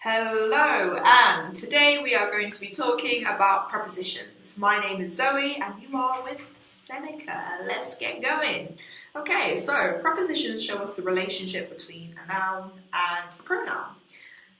Hello, and today we are going to be talking about prepositions. My name is Zoe and you are with Seneca. Let's get going. Okay, so prepositions show us the relationship between a noun and a pronoun.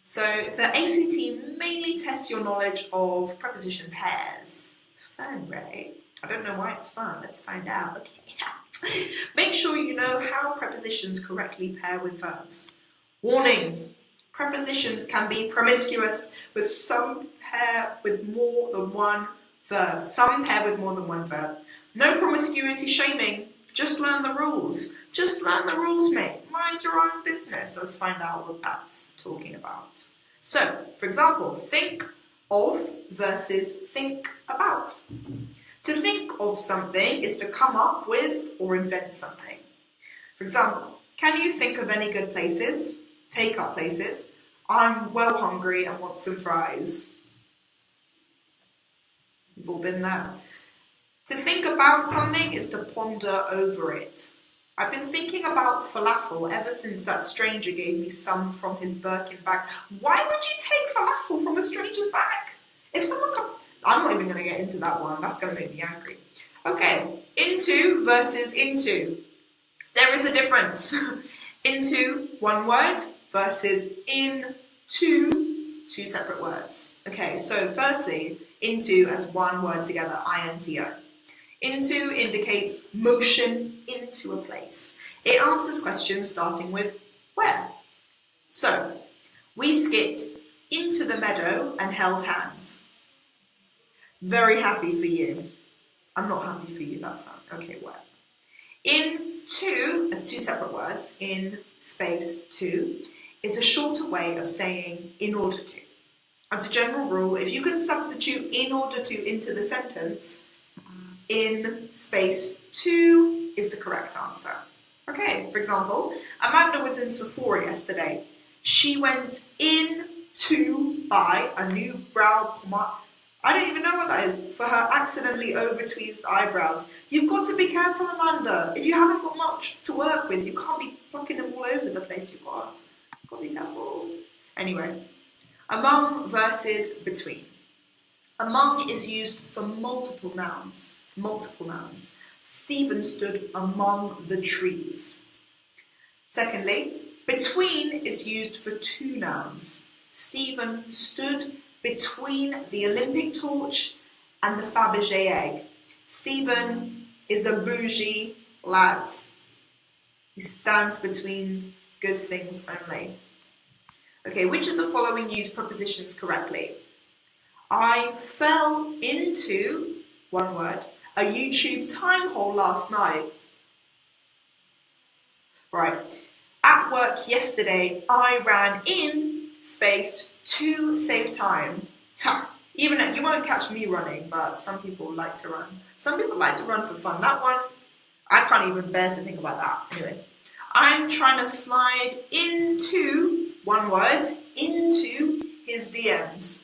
So the ACT mainly tests your knowledge of preposition pairs. Fun, right? I don't know why it's fun. Let's find out. Okay. Make sure you know how prepositions correctly pair with verbs. Warning! Prepositions can be promiscuous, with some pair with more than one verb. No promiscuity shaming. Just learn the rules. Just learn the rules, mate. Mind your own business. Let's find out what that's talking about. So, for example, think of versus think about. To think of something is to come up with or invent something. For example, can you think of any good places? Take-up places. I'm well hungry and want some fries. You've all been there. To think about something is to ponder over it. I've been thinking about falafel ever since that stranger gave me some from his Birkin bag. Why would you take falafel from a stranger's bag? If someone comes... I'm not even going to get into that one. That's going to make me angry. Okay, into versus into. There is a difference. Into, one word, versus into, two separate words. Okay, so firstly, into as one word together, I-N-T-O. Into indicates motion into a place. It answers questions starting with where. So, we skipped into the meadow and held hands. Very happy for you. I'm not happy for you, that's not. Okay, where. Into, as two separate words, in space to, is a shorter way of saying in order to. As a general rule, if you can substitute in order to into the sentence, in space to is the correct answer. Okay, for example, Amanda was in Sephora yesterday. She went in to buy a new brow pomade. I don't even know what that is, for her accidentally over-tweezed eyebrows. You've got to be careful, Amanda. If you haven't got much to work with, you can't be plucking them all over the place. You've got to be careful. Anyway, among versus between. Among is used for multiple nouns. Stephen stood among the trees. Secondly, between is used for two nouns. Stephen stood between the Olympic torch and the Fabergé egg. Stephen is a bougie lad. He stands between good things only. Okay, which of the following use prepositions correctly? I fell into, one word, a YouTube time hole last night. Right. At work yesterday, I ran in space to save time. Ha! Even you won't catch me running, but some people like to run. Some people like to run for fun. That one, I can't even bear to think about that. Anyway, I'm trying to slide into, one word, into his DMs.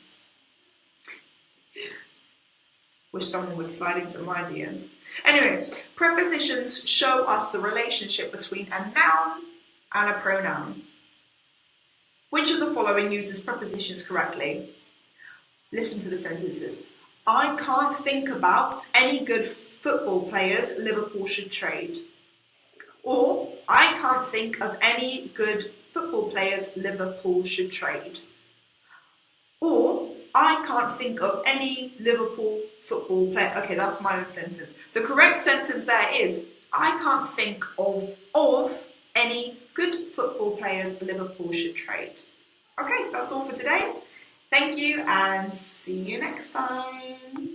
Wish someone would slide into my DMs. Anyway, prepositions show us the relationship between a noun and a pronoun. Which of the following uses prepositions correctly? Listen to the sentences. I can't think about any good football players Liverpool should trade. Or, I can't think of any good football players Liverpool should trade. Or, I can't think of any Liverpool football player. Okay, that's my own sentence. The correct sentence there is, I can't think of any good football players Liverpool should trade. Okay, that's all for today. Thank you and see you next time.